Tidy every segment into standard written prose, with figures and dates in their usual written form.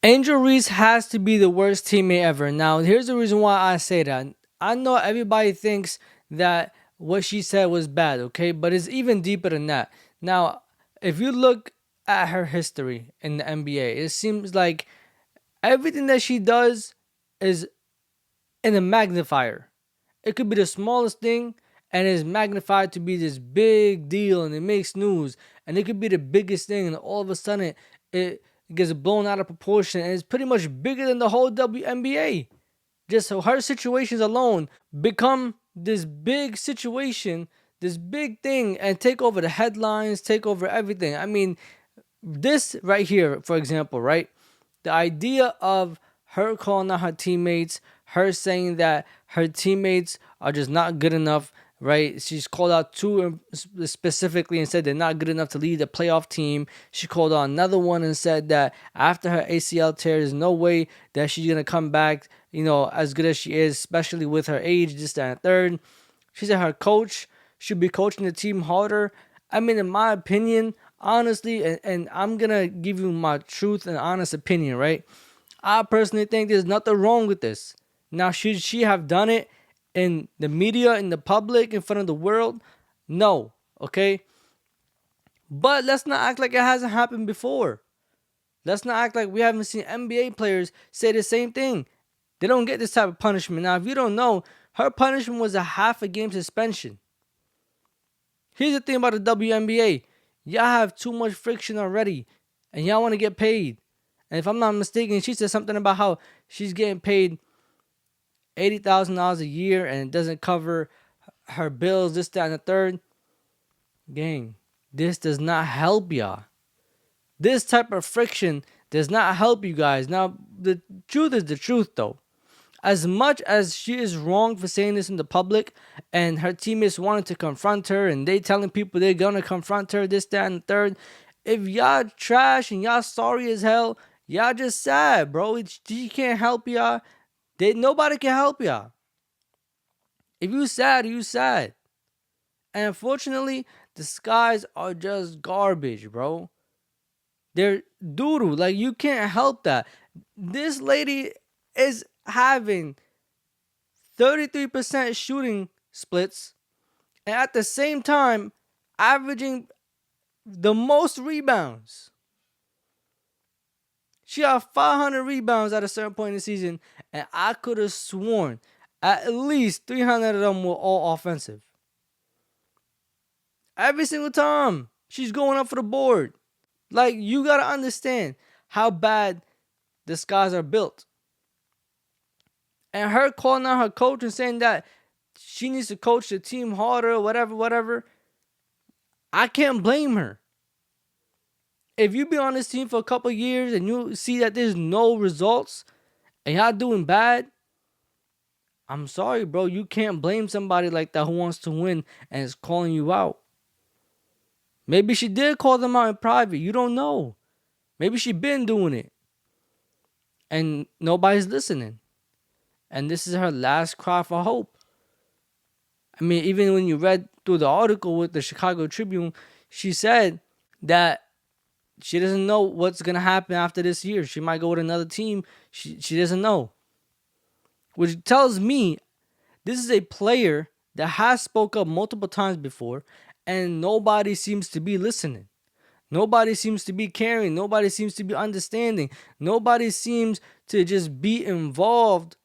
Angel Reese has to be the worst teammate ever. Now, here's the reason why I say that. I know everybody thinks that what she said was bad, okay? But it's even deeper than that. Now, if you look at her history in the NBA, it seems like everything that she does is in a magnifier. It could be the smallest thing and it's magnified to be this big deal and it makes news. And it could be the biggest thing and all of a sudden it gets blown out of proportion and it's pretty much bigger than the whole WNBA. Just so her situations alone become this big situation, this big thing, and take over the headlines, take over everything. I mean, this right here, for example, right? The idea of her calling out her teammates, her saying that her teammates are just not good enough, right? She's called out two specifically and said they're not good enough to lead a playoff team. She called out another one and said that after her ACL tear, there's no way that she's going to come back, as good as she is, especially with her age, this, that, and third. She said her coach should be coaching the team harder. I mean, in my opinion, honestly, and I'm going to give you my truth and honest opinion, right? I personally think there's nothing wrong with this. Now, should she have done it in the media, in the public, in front of the world? No, okay? But let's not act like it hasn't happened before. Let's not act like we haven't seen NBA players say the same thing. They don't get this type of punishment. Now, if you don't know, her punishment was a half a game suspension. Here's the thing about the WNBA. Y'all have too much friction already, and y'all want to get paid. And if I'm not mistaken, she said something about how she's getting paid $80,000 a year and it doesn't cover her bills, this, that, and the third. Gang, this does not help y'all. This type of friction does not help you guys. Now, the truth is the truth, though. As much as she is wrong for saying this in the public and her teammates wanted to confront her and they telling people they're going to confront her, this, that, and the third, if y'all trash and y'all sorry as hell, y'all just sad, bro. She can't help y'all. Nobody can help y'all. If you sad, you sad. And unfortunately, the skies are just garbage, bro. They're doo-doo. Like, you can't help that. This lady is having 33% shooting splits and at the same time averaging the most rebounds. She had 500 rebounds at a certain point in the season, and I could have sworn at least 300 of them were all offensive. Every single time she's going up for the board. Like, you got to understand how bad the skies are built. And her calling out her coach and saying that she needs to coach the team harder, whatever. I can't blame her. If you be on this team for a couple years and you see that there's no results and y'all doing bad, I'm sorry, bro. You can't blame somebody like that who wants to win and is calling you out. Maybe she did call them out in private. You don't know. Maybe she been doing it. And nobody's listening. And this is her last cry for hope. I mean, even when you read through the article with the Chicago Tribune, she said that she doesn't know what's going to happen after this year. She might go with another team. She doesn't know. Which tells me this is a player that has spoke up multiple times before and nobody seems to be listening. Nobody seems to be caring. Nobody seems to be understanding. Nobody seems to just be involved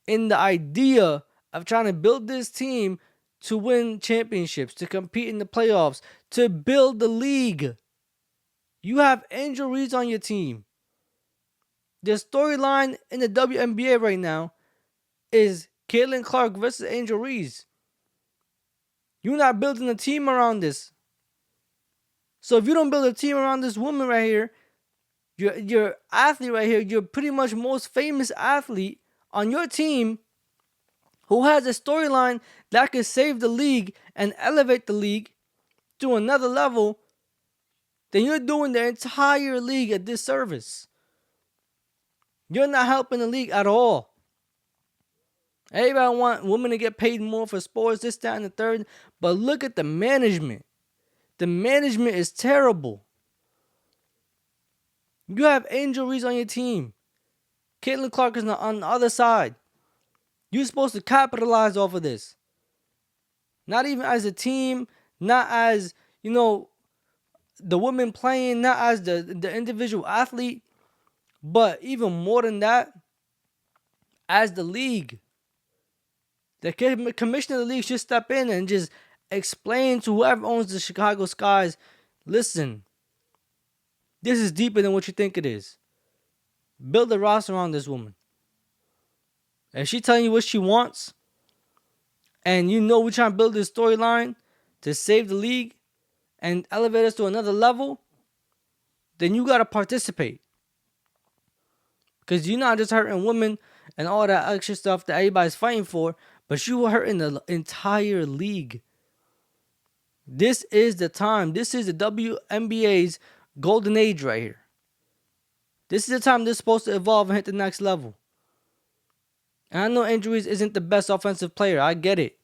in the idea of trying to build this team to win championships, to compete in the playoffs, to build the league. You have Angel Reese on your team. The storyline in the WNBA right now is Caitlin Clark versus Angel Reese. You're not building a team around this. So if you don't build a team around this woman right here, your athlete right here, your pretty much most famous athlete on your team who has a storyline that could save the league and elevate the league to another level, then you're doing the entire league a disservice. You're not helping the league at all. Everybody want women to get paid more for sports, this, that, and the third. But look at the management. The management is terrible. You have Angel Reese on your team. Caitlin Clark is on the other side. You're supposed to capitalize off of this. Not even as a team, not as, the women playing, not as the individual athlete, but even more than that, as the league. The commissioner of the league should step in and just explain to whoever owns the Chicago Skies, listen, this is deeper than what you think it is. Build a roster around this woman. If she's telling you what she wants, and we're trying to build this storyline to save the league and elevate us to another level, then you got to participate. Because you're not just hurting women and all that extra stuff that everybody's fighting for, but you are hurting the entire league. This is the time. This is the WNBA's golden age right here. This is the time they're supposed to evolve and hit the next level. And I know Angel Reese isn't the best offensive player. I get it.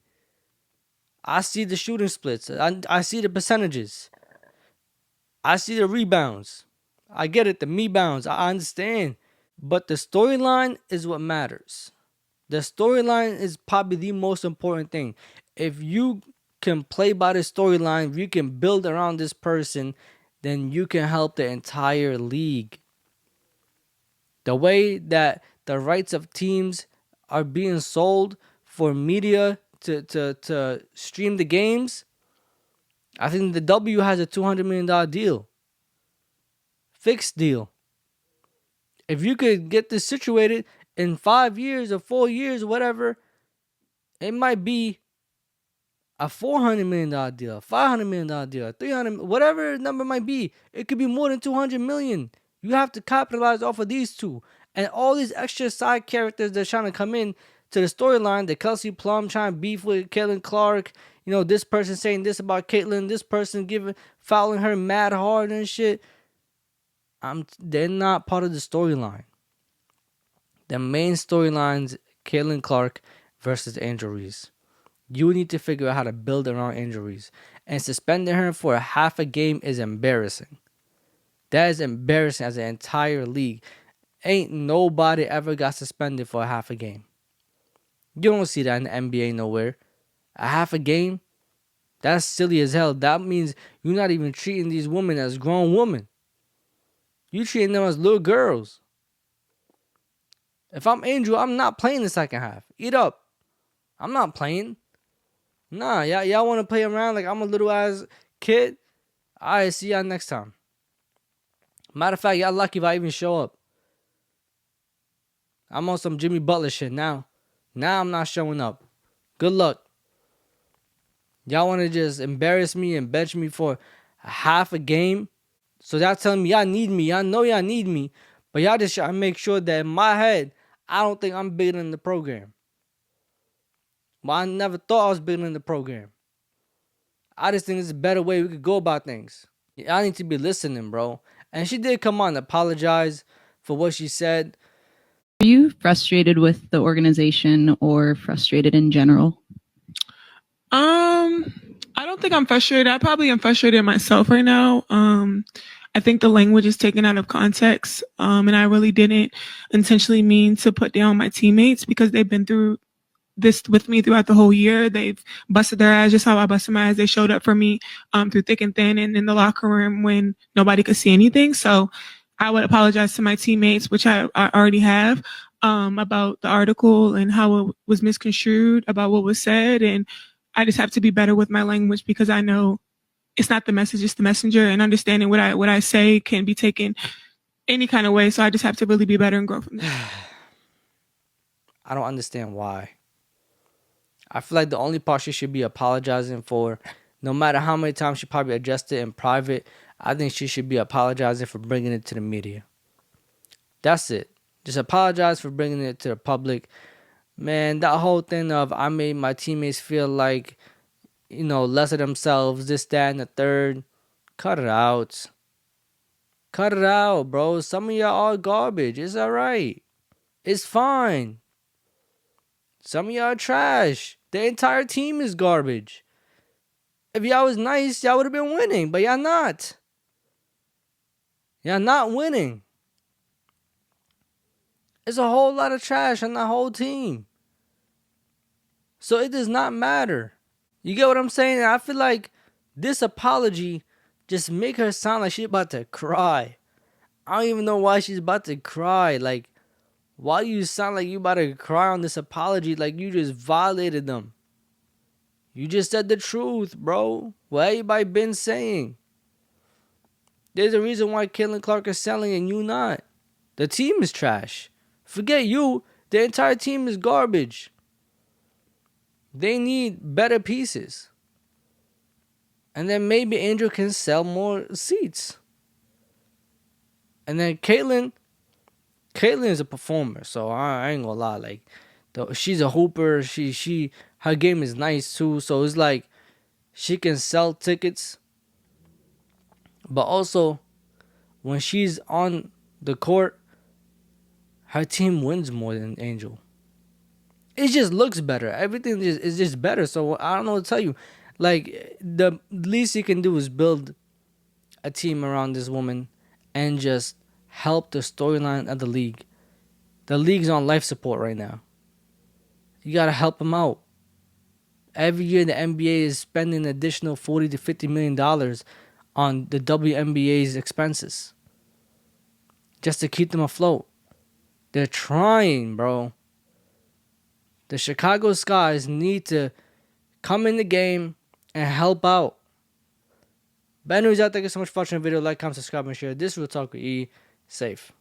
I see the shooting splits. I see the percentages. I see the rebounds. I get it. The me-bounds. I understand. But the storyline is what matters. The storyline is probably the most important thing. If you can play by the storyline, if you can build around this person, then you can help the entire league. The way that the rights of teams are being sold for media to stream the games, I think the W has a $200 million deal. Fixed deal. If you could get this situated in 5 years or 4 years or whatever, it might be a $400 million deal, $500 million deal, $300, whatever number might be. It could be more than $200 million. You have to capitalize off of these two. And all these extra side characters that's trying to come in to the storyline, the Kelsey Plum trying to beef with Caitlin Clark, this person saying this about Caitlin, this person fouling her mad hard and shit. They're not part of the storyline. The main storyline's Caitlin Clark versus Angel Reese. You need to figure out how to build around Angel Reese. And suspending her for a half a game is embarrassing. That is embarrassing as an entire league. Ain't nobody ever got suspended for a half a game. You don't see that in the NBA nowhere. A half a game? That's silly as hell. That means you're not even treating these women as grown women. You treating them as little girls. If I'm Angel, I'm not playing the second half. Eat up. I'm not playing. Nah, y'all want to play around like I'm a little ass kid? Alright, see y'all next time. Matter of fact, y'all lucky if I even show up. I'm on some Jimmy Butler shit now. Now I'm not showing up. Good luck. Y'all want to just embarrass me and bench me for a half a game? So y'all telling me y'all need me. I know y'all need me. But y'all just try to make sure that in my head, I don't think I'm bigger than the program. Well, I never thought I was bigger than the program. I just think there's a better way we could go about things. Y'all need to be listening, bro. And she did come on and apologize for what she said. Are you frustrated with the organization or frustrated in general? I don't think I'm frustrated. I probably am frustrated myself right now. I think the language is taken out of context. And I really didn't intentionally mean to put down my teammates because they've been through this with me throughout the whole year. They've busted their ass just how I busted my ass. They showed up for me through thick and thin and in the locker room when nobody could see anything. So I would apologize to my teammates, which I already have, about the article and how it was misconstrued, about what was said. And I just have to be better with my language because I know it's not the message, it's the messenger, and understanding what I say can be taken any kind of way. So I just have to really be better and grow from there. I don't understand why. I feel like the only part she should be apologizing for, no matter how many times she probably addressed it in private, I think she should be apologizing for bringing it to the media. That's it. Just apologize for bringing it to the public. Man, that whole thing of I made my teammates feel like, less of themselves, this, that, and the third. Cut it out. Cut it out, bro. Some of y'all are garbage. It's alright. It's fine. Some of y'all are trash. The entire team is garbage. If y'all was nice, y'all would have been winning, but y'all not. Y'all not winning. It's a whole lot of trash on that whole team. So it does not matter. You get what I'm saying? I feel like this apology just make her sound like she's about to cry. I don't even know why she's about to cry. Like, why do you sound like you about to cry on this apology? Like you just violated them. You just said the truth, bro. What everybody been saying. There's a reason why Caitlin Clark is selling and you not. The team is trash. Forget you. The entire team is garbage. They need better pieces. And then maybe Angel can sell more seats. And then Caitlin is a performer, so I ain't gonna lie. Like, she's a hooper. Her game is nice too. So it's like she can sell tickets, but also when she's on the court, her team wins more than Angel. It just looks better. Everything is just better. So I don't know what to tell you. Like, the least you can do is build a team around this woman and just help the storyline of the league. The league's on life support right now. You gotta help them out. Every year the NBA is spending an additional $40 to $50 million on the WNBA's expenses just to keep them afloat. They're trying, bro. The Chicago Skies need to come in the game and help out. But anyways, thank you so much for watching the video. Like, comment, subscribe, and share. This will Talk with E. Safe.